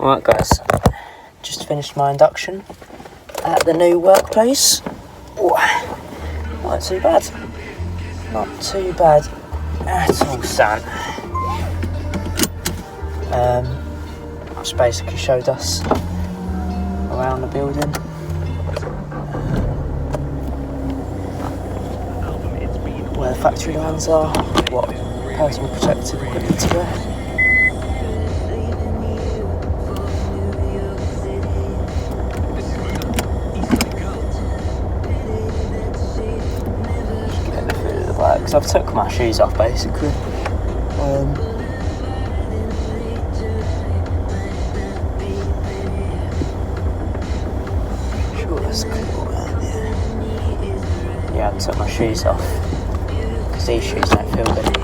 Alright guys, just finished my induction at the new workplace. Ooh, not too bad. Not too bad at all, son. Just basically showed us around the building. Where the factory lines are, what personal protective equipment to wear. Because I've took my shoes off basically. Sure, that's cool. Yeah, I took my shoes off because these shoes don't feel good.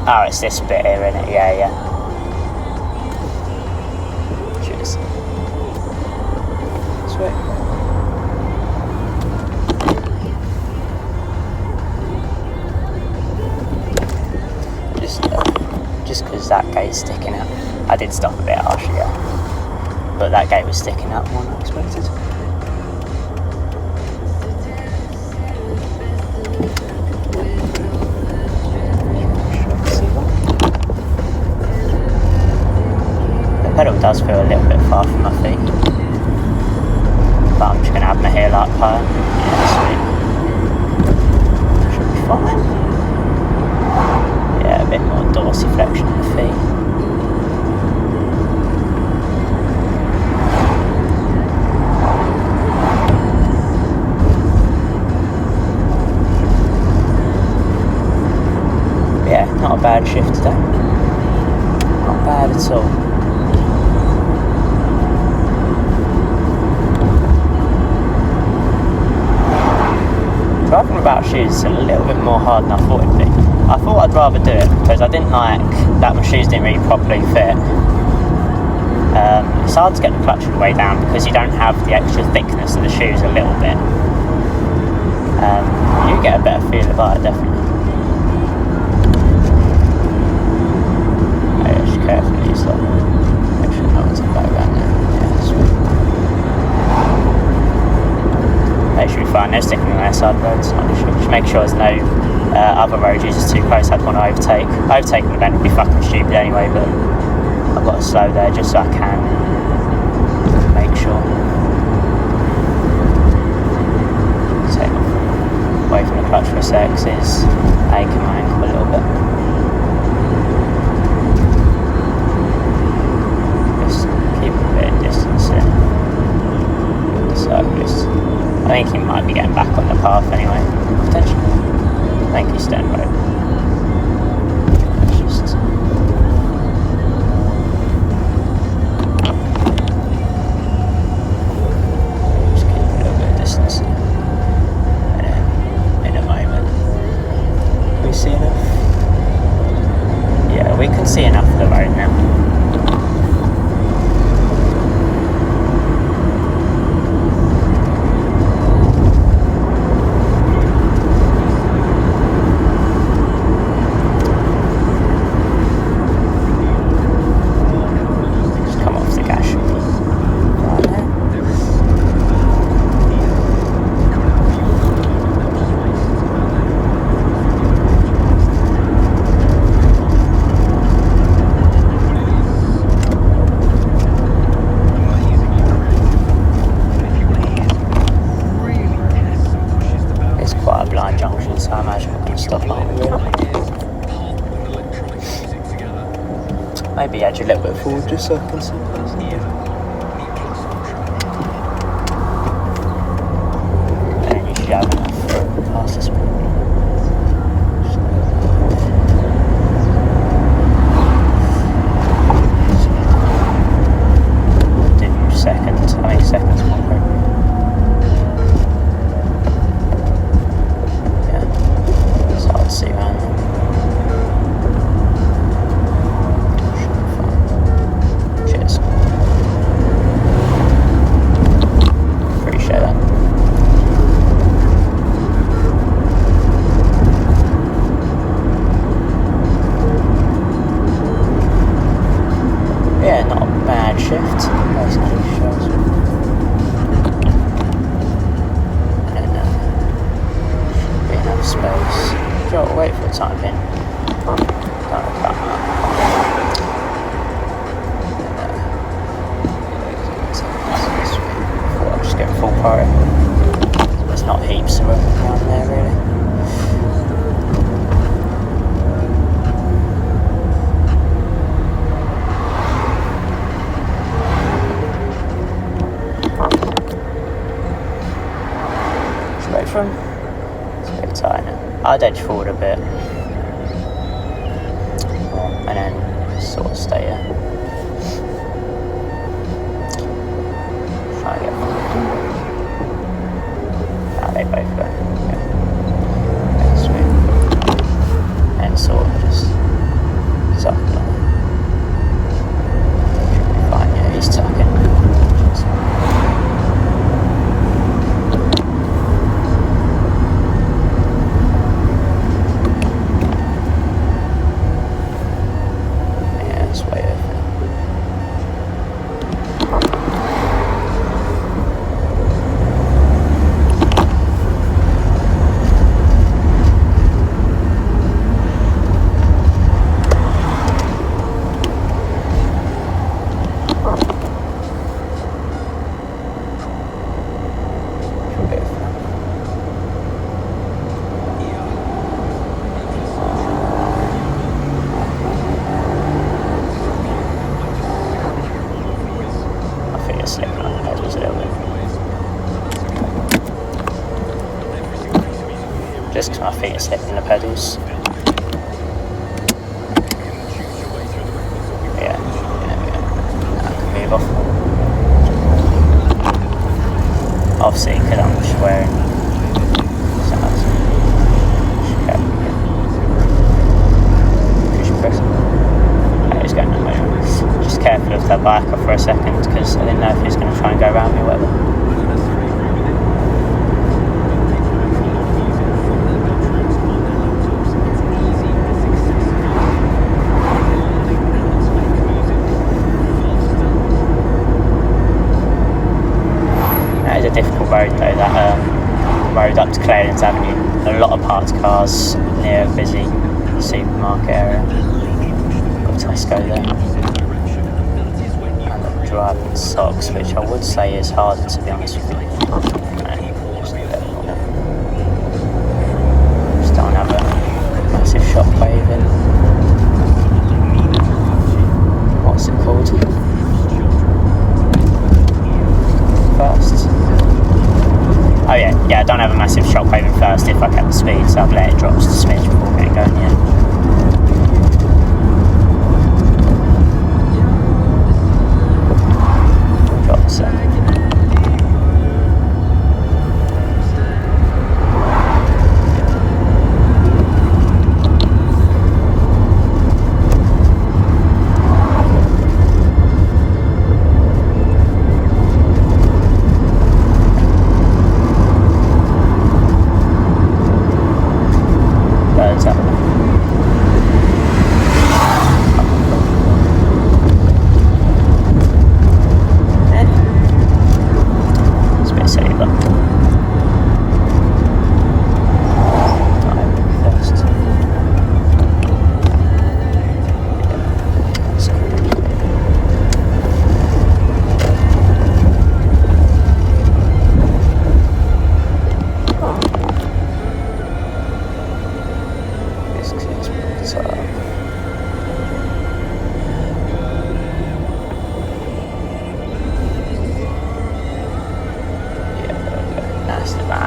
Oh, it's this bit here, isn't it? Yeah. Cheers. Sweet. Just because that gate's sticking out. I did stop a bit harsh, yeah. But that gate was sticking out more than I expected. The pedal does feel a little bit far from my feet, but I'm just going to have my heel up higher. Yeah, sweet. Should be fine. Yeah, a bit more dorsiflexion in the feet. Yeah, not a bad shift today. Not bad at all. Driving without shoes is a little bit more hard than I thought it'd be. I thought I'd rather do it because I didn't like that my shoes didn't really properly fit. It's hard to get the clutch all the way down because you don't have the extra thickness of the shoes a little bit. You get a better feel about it, definitely. Yeah, just carefully use that. Make sure no one's go around there. Yeah, sweet. They should be fine. They're sticking on their side roads. Just make sure there's no other road users too close. I'd want to overtake. Overtaking the event would be fucking stupid anyway, but I've got to slow there just so I can make sure. Take away from the clutch for a sec, because it's aching my ankle a little bit. Just keep a bit of distance there. The cyclist. I think he might be getting back on the path anyway, potentially. I think he's staying right. Just keep a little bit of distance. And in a moment, we see enough. Yeah, we can see enough of the road now. Maybe edge a little bit forward just so I can see this. And then you should have enough past this point. Do seconds. How many seconds more? full priority. There's not heaps of them around there really. Straight from. It's a bit tight now. I'd edge forward a bit. And then sort of stay here. Try and get forward. They both go. Okay, sweet. And sort of just suck it. Fine, yeah, he's tucking. Yeah, it's way over. Slipping on the pedals a little bit. Just because my feet are slipping the pedals. Yeah, now I can move off. Obviously, because I'm just wearing sounds. Push press. He's going that way. Just careful of that bike off for a second because I didn't know if he's going to try and go around me or whatever. That is a difficult road though, that road up to Clarendon's Avenue. A lot of parked cars near a busy supermarket area. Got Tesco there. Driving socks, which I would say is harder to be honest with you. Just don't have a massive shockwave in. What's it called? First. Oh yeah, I don't have a massive shockwave in first if I kept the speed, so I've let it drop just a smidge before getting going, yeah.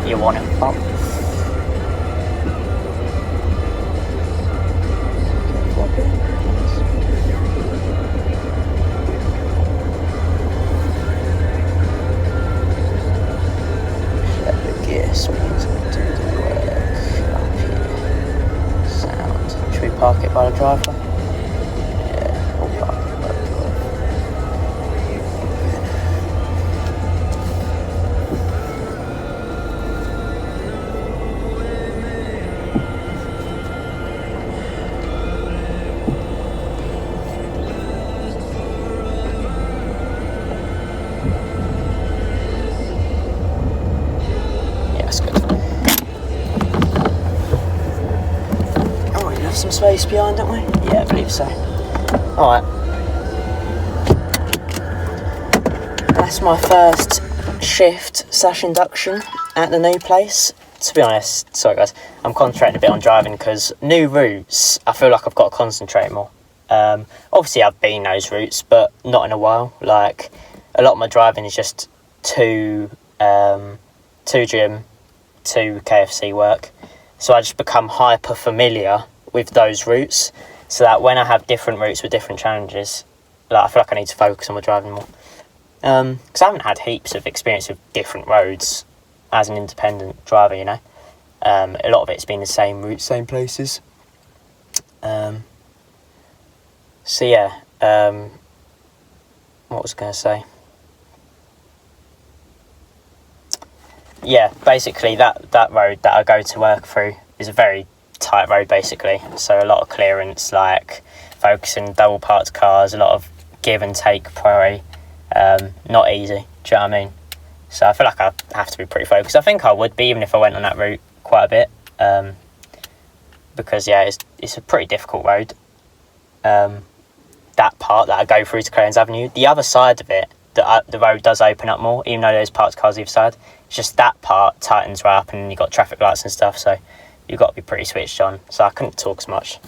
You want him up. Let the gear speeds do the work up here. Sound. Should we park it by the driveway? Yeah, we'll park it by the driveway. Some space behind, don't we? Yeah, I believe so. Alright. That's my first shift / induction at the new place. To be honest, sorry guys, I'm concentrating a bit on driving because new routes, I feel like I've got to concentrate more. Obviously I've been those routes, but not in a while. Like, a lot of my driving is just to gym, to KFC work. So I just become hyper familiar with those routes, so that when I have different routes with different challenges, like, I feel like I need to focus on my driving more. Because I haven't had heaps of experience with different roads as an independent driver, you know. A lot of it's been the same routes, same places. So yeah, what was I going to say? Yeah, basically that road that I go to work through is a very tight road, basically. So a lot of clearance, like focusing double parked cars, a lot of give and take priority. Not easy, do you know what I mean? So I feel like I have to be pretty focused. I think I would be, even if I went on that route quite a bit. Because yeah, it's a pretty difficult road. That part that I go through to Clarence Avenue, the other side of it, the road does open up more, even though there's parked cars either side. It's just that part tightens right up, and you've got traffic lights and stuff, so you've got to be pretty switched on. So I couldn't talk as much,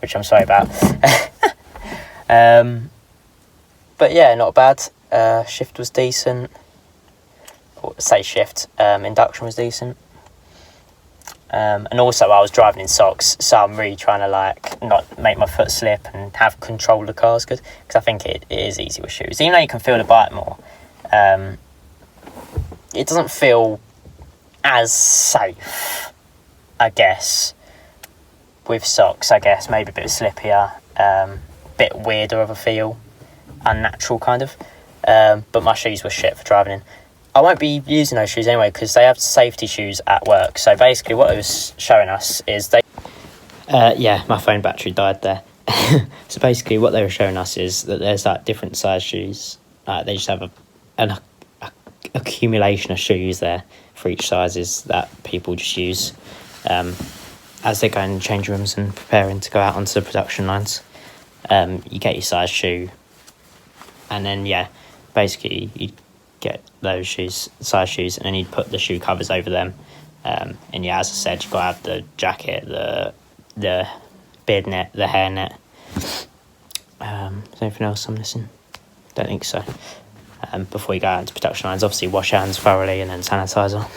which I'm sorry about. But yeah, not bad. Shift was decent. Or say shift. Induction was decent. And also I was driving in socks, so I'm really trying to like not make my foot slip and have control of the cars good, because I think it is easy with shoes. Even though you can feel the bike more, it doesn't feel as safe, I guess, with socks. I guess maybe a bit slippier, bit weirder of a feel, unnatural kind of. But my shoes were shit for driving in. I won't be using those shoes anyway because they have safety shoes at work. So basically what it was showing us is they... yeah, my phone battery died there. So basically what they were showing us is that there's like different size shoes. They just have an accumulation of shoes there for each sizes that people just use as they go in change rooms and preparing to go out onto the production lines. You get your size shoe, and then yeah, basically you get those size shoes, and then you'd put the shoe covers over them. And yeah, as I said, you've got to have the jacket, the beard net, the hair net. Is there anything else I'm missing? Don't think so. Before you go out into production lines, obviously wash your hands thoroughly and then sanitizer.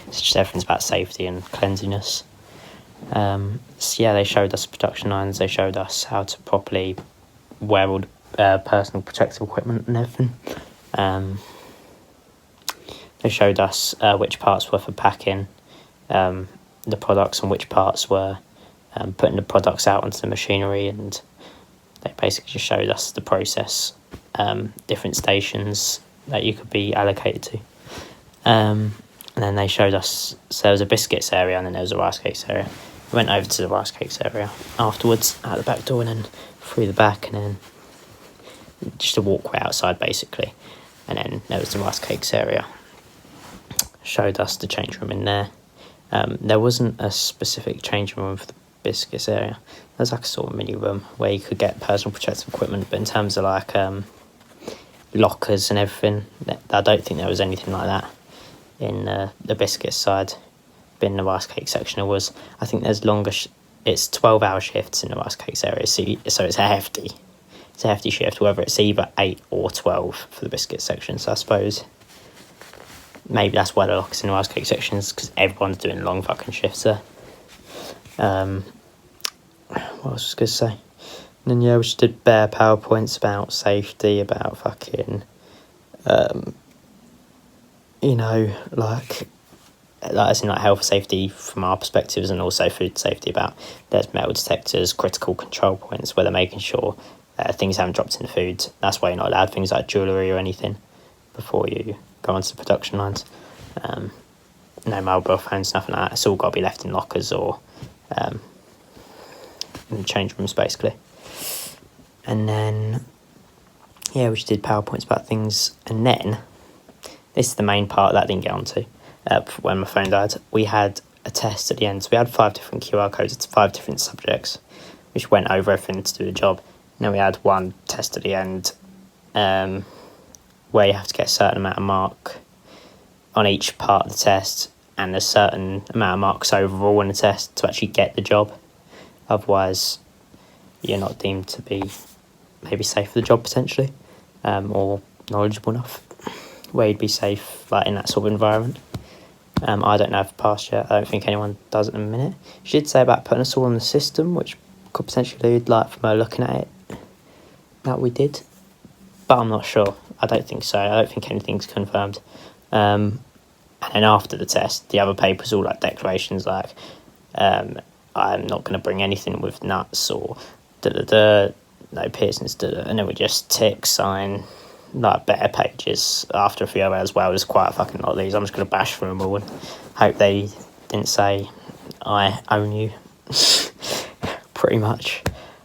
It's just everything's about safety and cleanliness. So yeah, they showed us production lines. They showed us how to properly wear all the personal protective equipment and everything. They showed us which parts were for packing the products and which parts were putting the products out onto the machinery, and they basically just showed us the process, different stations that you could be allocated to. And then they showed us, so there was a biscuits area and then there was a rice cakes area. We went over to the rice cakes area afterwards, out the back door, and then through the back, and then just a walkway outside basically. And then there was the rice cakes area. Showed us the change room in there. There wasn't a specific change room for the biscuits area. There's like a sort of mini room where you could get personal protective equipment, but in terms of like lockers and everything, I don't think there was anything like that in the biscuits side. But in the rice cake section it was. I think there's longer it's 12-hour shifts in the rice cakes area, so it's a hefty shift, whether it's either 8 or 12 for the biscuit section. So I suppose maybe that's why the lockers in the rice cake section is, because everyone's doing long fucking shifts there. What else was I going to say? And then yeah, we just did bare PowerPoints about safety, about fucking, like as in like health safety from our perspectives, and also food safety, about there's metal detectors, critical control points where they're making sure things haven't dropped in the food. That's why you're not allowed things like jewellery or anything before you go onto the production lines. No mobile phones, nothing like that. It's all got to be left in lockers or in the change rooms basically. And then yeah, we just did PowerPoints about things, and then this is the main part that I didn't get onto when my phone died. We had a test at the end, so we had 5 different QR codes to 5 different subjects which went over everything to do the job. And then we had one test at the end where you have to get a certain amount of mark on each part of the test, and a certain amount of marks overall in the test to actually get the job. Otherwise, you're not deemed to be maybe safe for the job potentially, or knowledgeable enough where you'd be safe like in that sort of environment. I don't know if I've passed yet. I don't think anyone does at the minute. She did say about putting us all on the system, which could potentially lead, like, from her looking at it, that we did. But I'm not sure. I don't think so. I don't think anything's confirmed. And then after the test, the other papers all like declarations like, I'm not going to bring anything with nuts or da-da-da, no piercings, da-da. And then we just tick, sign, like, better pages after a few hours. Well, there's quite a fucking lot of these. I'm just going to bash through them all and hope they didn't say I own you. Pretty much.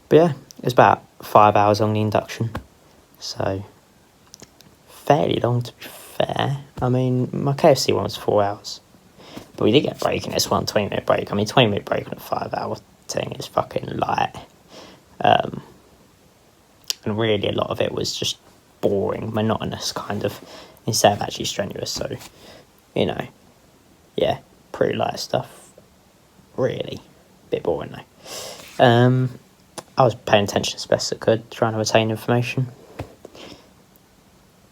But yeah, it was about 5 hours on the induction, so fairly long to be fair. I mean, my KFC one was 4 hours, but we did get a break in this one, 20-minute break. I mean, 20-minute break on a 5 hour thing is fucking light. And really a lot of it was just boring, monotonous kind of, instead of actually strenuous. So, you know, yeah, pretty light stuff. Really, bit boring though. I was paying attention as best I could, trying to retain information.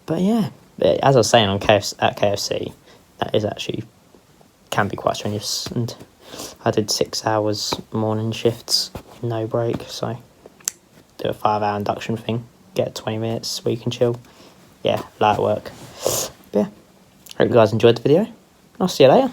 But yeah, as I was saying at KFC, that is actually can be quite strenuous. And I did 6 hours morning shifts, no break. So do a 5 hour induction thing, get 20 minutes where you can chill. Yeah, light work. But yeah, hope you guys enjoyed the video. I'll see you later.